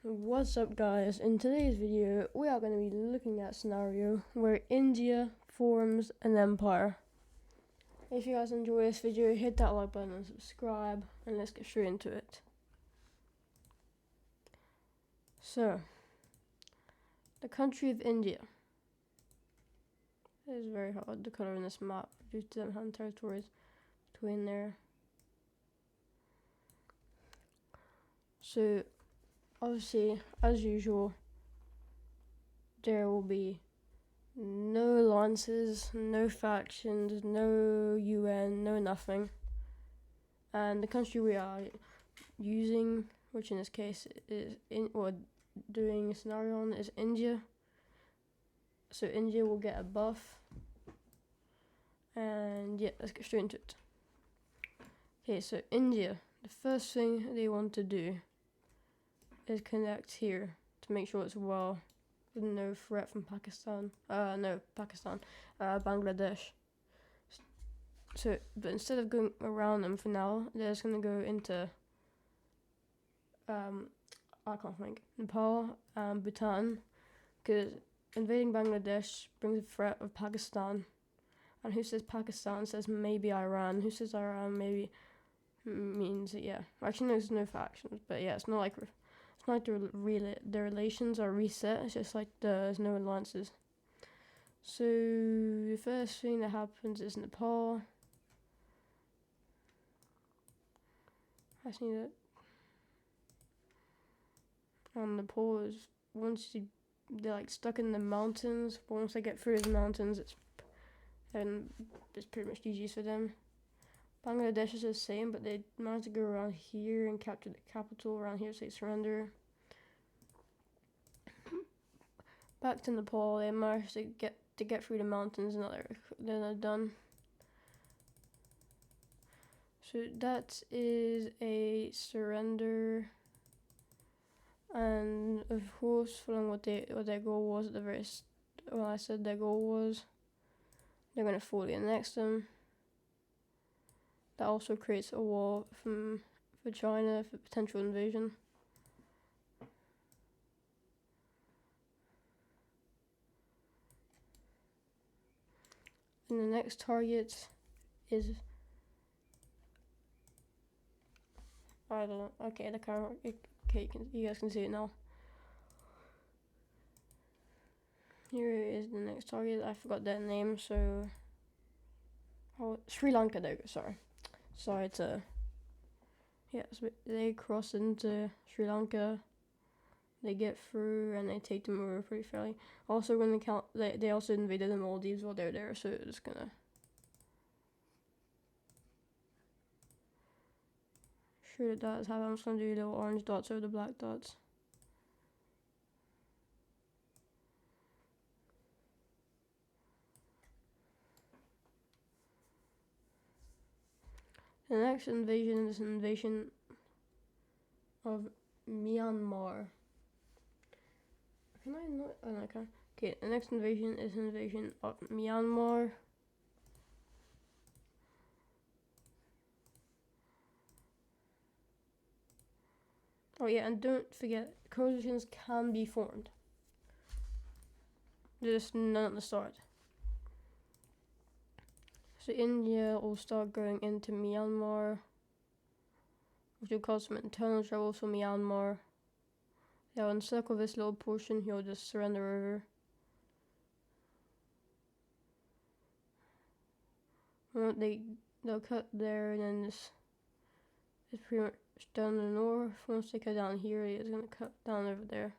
What's up, guys? In today's video we are going to be looking at a scenario where India forms an empire. If you guys enjoy this video, hit that like button and subscribe, and let's get straight into it. So, the country of India. It is very hard to color in this map due to them having territories between there. So, obviously, as usual, there will be no alliances, no factions, no UN, no nothing. And the country we are using, which in this case is doing a scenario on, is India. So India will get a buff. And yeah, let's get straight into it. Okay, so India, the first thing they want to do is connect here to make sure it's well with no threat from Bangladesh. So, but instead of going around them for now, they're just gonna go into Nepal and Bhutan, because invading Bangladesh brings a threat of Pakistan. And who says Pakistan says maybe Iran. Who says Iran maybe means yeah. Actually, no, there's no factions, but yeah, it's not like the relations are reset. It's just like there's no alliances. So the first thing that happens is Nepal. I see that. And Nepal is they're like stuck in the mountains. But once they get through the mountains, it's pretty much GG's for them. Bangladesh is the same, but they managed to go around here and capture the capital around here, so they surrender. Back to Nepal, they managed to get through the mountains, and they're not done. So that is a surrender, and of course, following what their goal was at the very I said their goal was, they're gonna fully annex them. That also creates a wall for China for potential invasion. And the next target is I don't know. Okay, the camera. Okay, you guys can see it now. Here is the next target. I forgot their name, so Sri Lanka. There you go. Sorry to. Yeah, so they cross into Sri Lanka. They get through and they take them over pretty fairly. Also, when they also invaded the Maldives while they're there, so it's gonna. Sure it does have. I'm just gonna do little orange dots over the black dots. The next invasion is an invasion of Myanmar. Can I not? Oh, no, I can't. Okay, the next invasion is an invasion of Myanmar. Oh yeah, and don't forget, coalitions can be formed. There's none at the start. So India will start going into Myanmar, which will cause some internal troubles for Myanmar. They'll encircle this little portion, he'll just surrender over. They'll cut there, and then this is pretty much down the north. Once they cut down here, it's gonna cut down over there.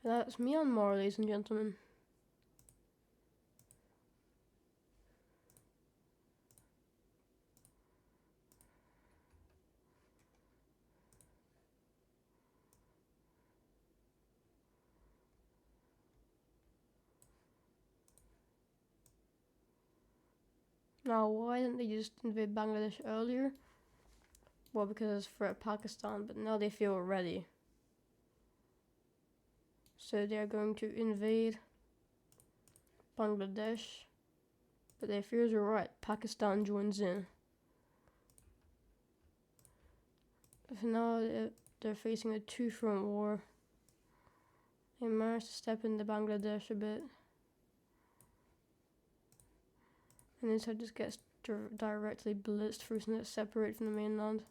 And that's Myanmar, ladies and gentlemen. Now, why didn't they just invade Bangladesh earlier? Well, because it's for Pakistan, but now they feel ready. So they're going to invade Bangladesh, but their fears were right. Pakistan joins in. So now they're facing a two-front war. They managed to step into Bangladesh a bit, and this just gets directly blitzed first, and it's separated from the mainland.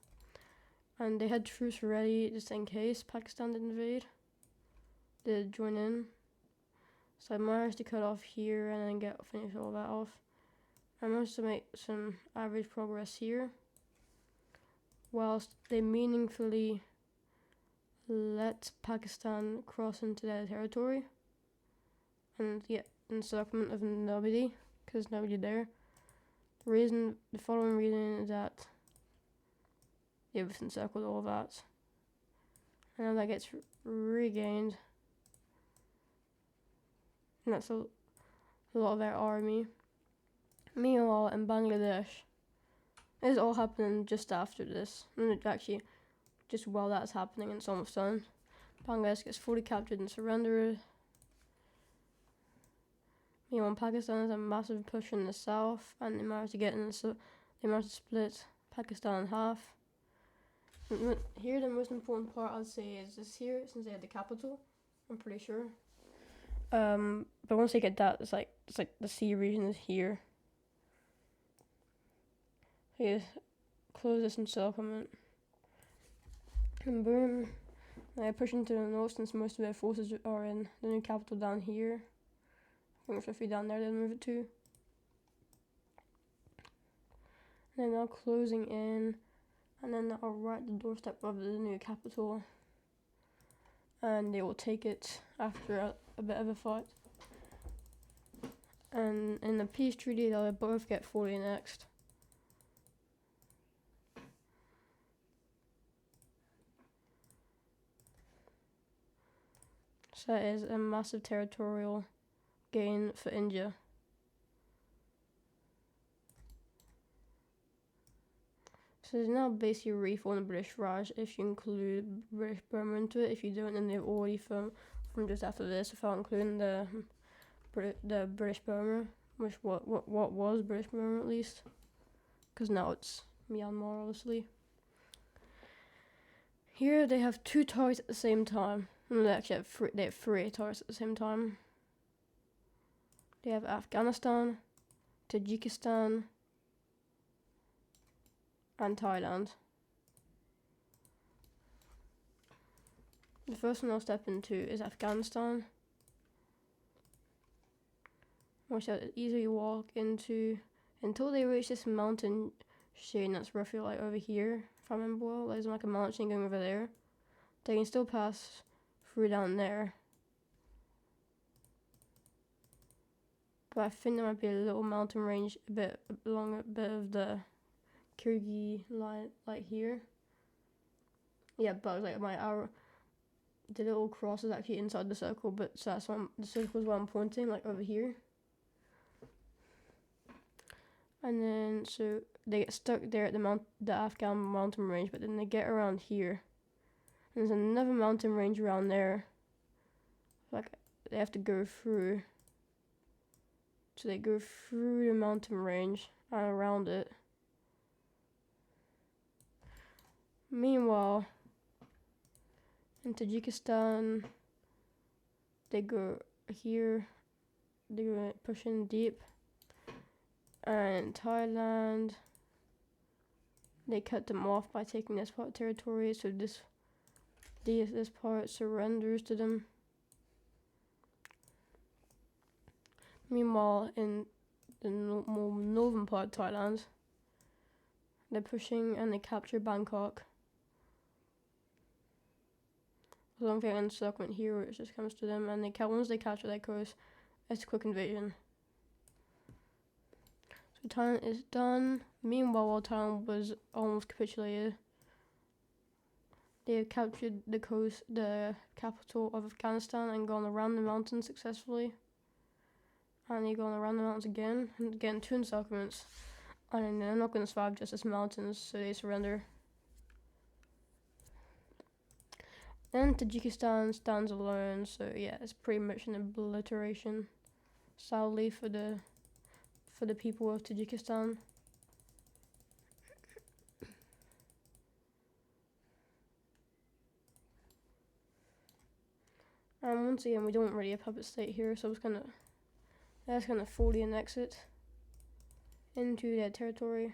And they had troops ready just in case Pakistan did invade. They join in. So I managed to cut off here and then finish all that off. I managed to make some average progress here, whilst they meaningfully let Pakistan cross into their territory and encirclement of nobody, because nobody there. The following reason is that they've encircled all that, and then that gets regained, and that's a lot of their army. Meanwhile, in Bangladesh, this is all happening just after this, and actually, just while that's happening, and it's almost done. Bangladesh gets fully captured and surrendered. Meanwhile, Pakistan has a massive push in the south, and they managed to split Pakistan in half. And here, the most important part I'd say is this here, since they had the capital, I'm pretty sure. But once they get that, it's like the sea region is here. They close this encirclement, and boom, they push into the north since most of their forces are in the new capital down here. I think it's roughly down there they'll move it to. And they're now closing in, and then they're right at the doorstep of the new capital, and they will take it after a bit of a fight. And in the peace treaty, they'll both get fully annexed. So that is a massive territorial gain for India. So there's now basically a reform of the British Raj if you include British Burma into it. If you don't, then they've already from just after this, without including the British Burma, which what was British Burma at least, because now it's Myanmar, obviously. Here they have two targets at the same time. No, they actually have three targets at the same time. They have Afghanistan, Tajikistan, and Thailand. The first one I'll step into is Afghanistan, which I'll easily walk into until they reach this mountain chain that's roughly like over here, if I remember well. There's like a mountain chain going over there. They can still pass through down there, but I think there might be a little mountain range a bit along a bit of the Kyrgyz line, like here. Yeah, but like the little cross is actually inside the circle, but so that's the circle is where I'm pointing, like over here. And then so they get stuck there at the Afghan mountain range, but then they get around here. And there's another mountain range around there. Like they have to go through. So they go through the mountain range and around it. Meanwhile, in Tajikistan, they go here. They go pushing deep. And Thailand, they cut them off by taking this part of territory, so this part surrenders to them. Meanwhile, in the more northern part of Thailand, they're pushing and they capture Bangkok. As long as they encirclement here, it just comes to them, and once they capture that coast, it's a quick invasion. So Thailand is done. Meanwhile, while Thailand was almost capitulated, they have captured the capital of Afghanistan, and gone around the mountains successfully. And they've gone around the mountains again, and getting two encirclements. And they're not going to survive just as mountains, so they surrender. Then Tajikistan stands alone, so yeah, it's pretty much an obliteration, sadly, for the people of Tajikistan. And once again, we don't really have puppet state here, so that's gonna fully annex it into their territory.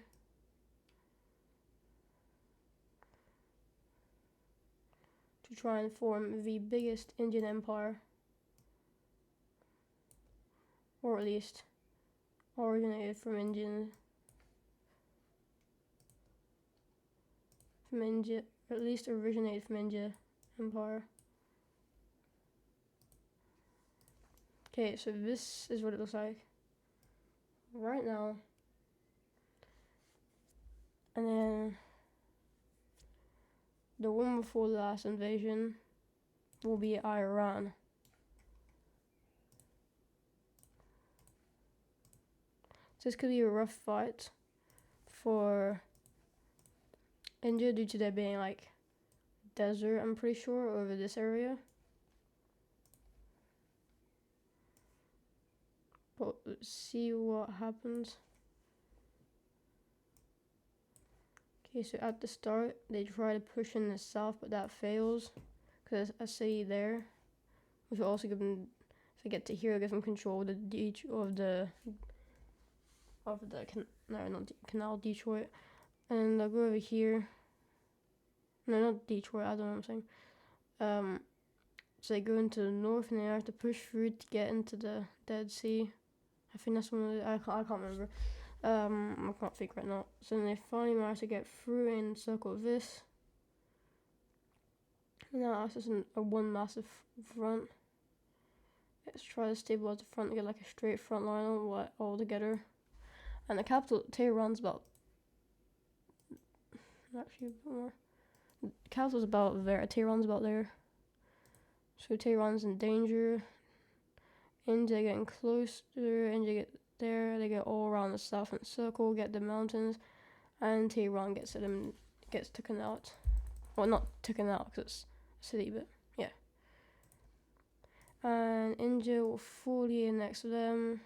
To try and form the biggest Indian empire, or at least originated from India, or at least originated from India empire. Okay, so this is what it looks like right now. And then the one before the last invasion will be Iran. So this could be a rough fight for India due to there being like desert, I'm pretty sure, over this area. But let's see what happens. Okay, so at the start, they try to push in the south, but that fails. Because a city there, which will also give them, if they get to here, give them control of Canal Detroit. And they'll go over here. No, not Detroit, I don't know what I'm saying. So they go into the north and they have to push through to get into the Dead Sea. I think that's one of the, I can't remember. I can't think right now. So then they finally manage to get through and circle this. Now it's just a one massive front. Let's try to stabilize the front to get like a straight front line all together. And the capital, Tehran's about, actually a bit more. The capital's about there, Tehran's about there. So Tehran's in danger. India getting closer, India get there, they get all around the south and circle, get the mountains, and Tehran gets taken out. Well, not taken out because it's a city, but yeah. And India will fully annex them.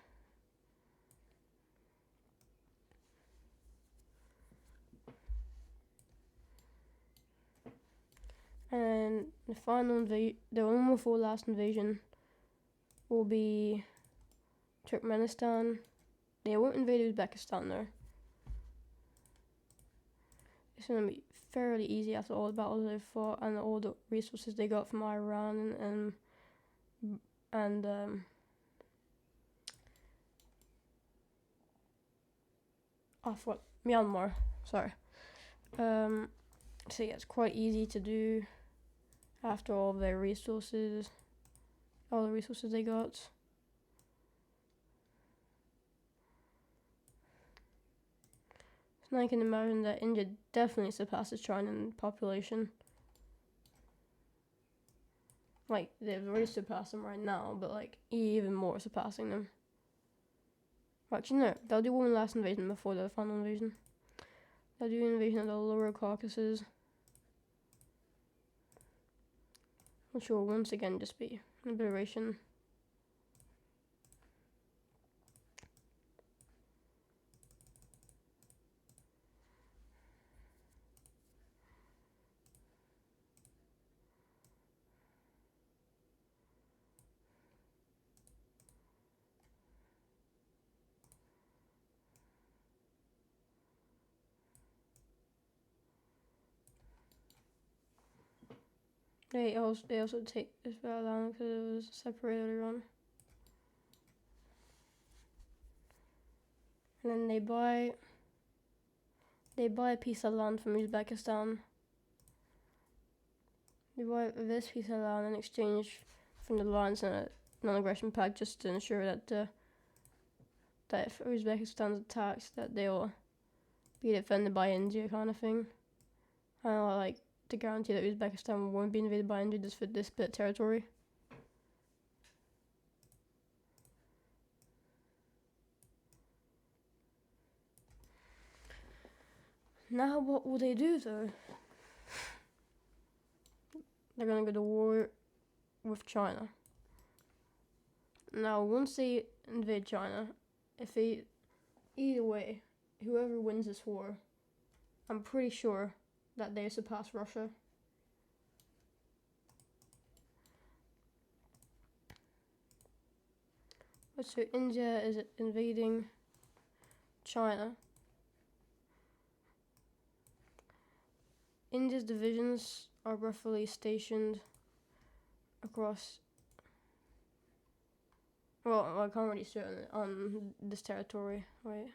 And the final the one before last invasion will be Turkmenistan. They won't invade Uzbekistan though. It's gonna be fairly easy after all the battles they've fought and all the resources they got from Iran and Myanmar. Sorry. So yeah, it's quite easy to do after all the resources they got. So now I can imagine that India definitely surpasses China in population. Like, they've already surpassed them right now, but like, even more surpassing them. Actually, no, they'll do one last invasion before the final invasion. They'll do an invasion of the lower Caucasus, which will once again just be liberation. They also take this battle down because it was separated earlier on. And then they buy a piece of land from Uzbekistan. They buy this piece of land in exchange from the lands in a non-aggression pact, just to ensure that if Uzbekistan's attacked, that they'll be defended by India, kind of thing. And like to guarantee that Uzbekistan won't be invaded by India just for this bit of territory. Now what will they do though? They're gonna go to war with China. Now once they invade China, either way, whoever wins this war, I'm pretty sure that they surpass Russia. So India is invading China. India's divisions are roughly stationed across. Well, I can't really see it on this territory, right?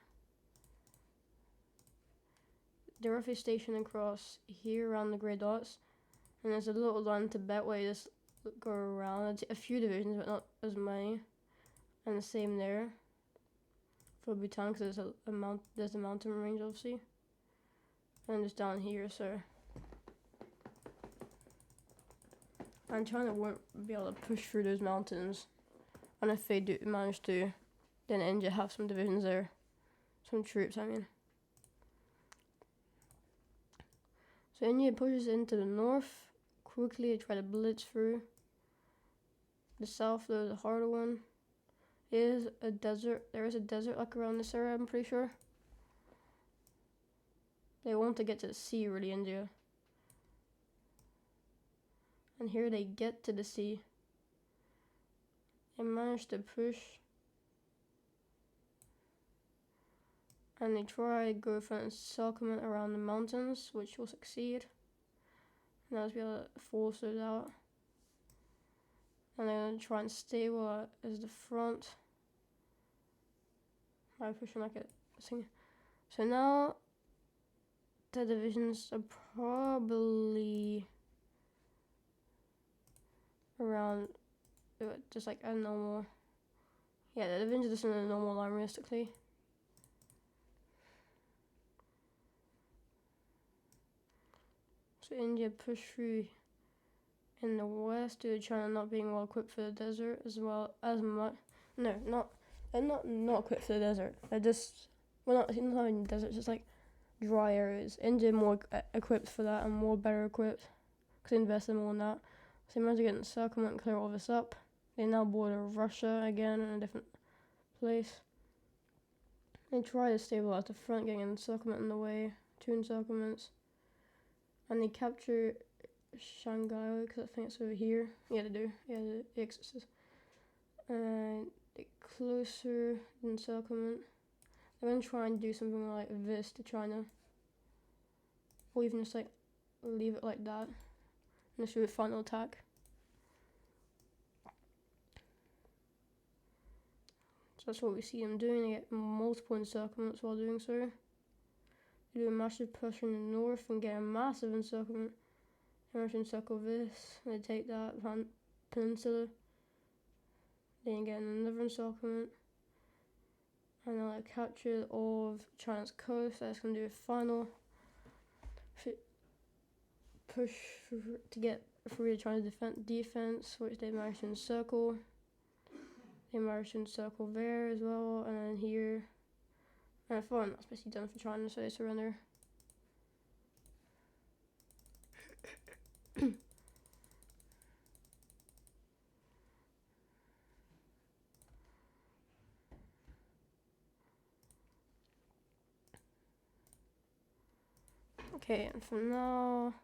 They're roughly stationed across here around the grey dots, and there's a little line in Tibet where you just go around. A few divisions, but not as many. And the same there for Bhutan, because there's a mountain range, obviously. And just down here, so. And China won't be able to push through those mountains. And if they do manage to, then India have some divisions there. Some troops, I mean. So India pushes into the north quickly to try to blitz through. The south, though, is a harder one. There is a desert like around this area, I'm pretty sure. They want to get to the sea, really, India. And here they get to the sea. They manage to push. And they try to go for an encirclement around the mountains, which will succeed. And they'll be able to force those out. And they're going to try and stabilize the front by pushing like a thing. So now the divisions are probably around just like a normal. Yeah, the divisions are just in a normal line realistically. So India pushed through in the west due to China not being well equipped for the desert as well as much. No, they're not equipped for the desert. They're just not in the desert, just like dry areas. India more equipped for that and more better equipped because they invested more in that. So they managed to get in encirclement and clear all this up. They now border Russia again in a different place. They try to stabilize the front, getting an encirclement in the way, 2 encirclements. And they capture Shanghai, because I think it's over here. Yeah, they do. Yeah, the exists. And they closer encirclement. They're going to try and do something like this to China. Or even just like leave it like that. And this will be a final attack. So that's what we see them doing. They get multiple encirclements while doing so. They do a massive push in the north and get a massive encirclement. They manage to encircle this. They take that peninsula. Then get another encirclement. And they'll like, capture all of China's coast. That's going to do a final push to get through China's defense, which they managed to encircle. They managed to encircle there as well, and then here. And I thought that's basically done for China, so they surrender. Okay, and from now.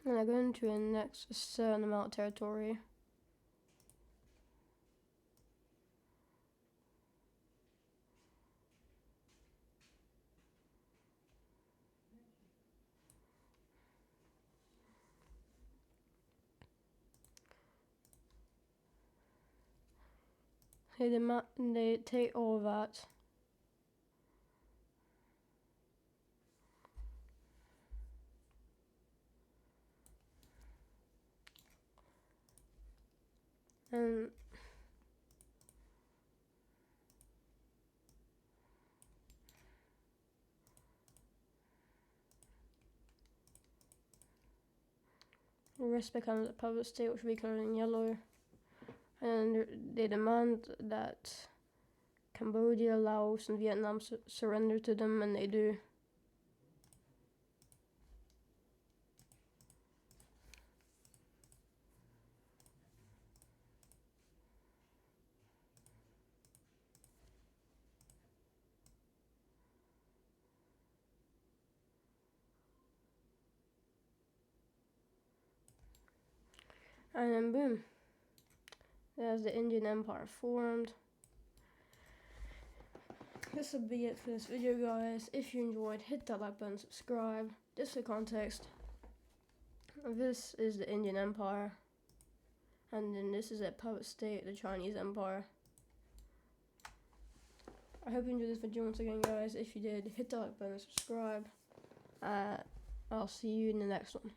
And I go into a next a certain amount of territory. They take all of that. And the rest becomes a public state, which will be colored in yellow. And they demand that Cambodia, Laos, and Vietnam surrender to them, and they do. And then boom, there's the Indian Empire formed. This will be it for this video, guys. If you enjoyed, hit that like button, subscribe. Just for context, this is the Indian Empire, and then this is a puppet state, the Chinese Empire. I hope you enjoyed this video once again, guys. If you did, hit that like button, subscribe. I'll see you in the next one.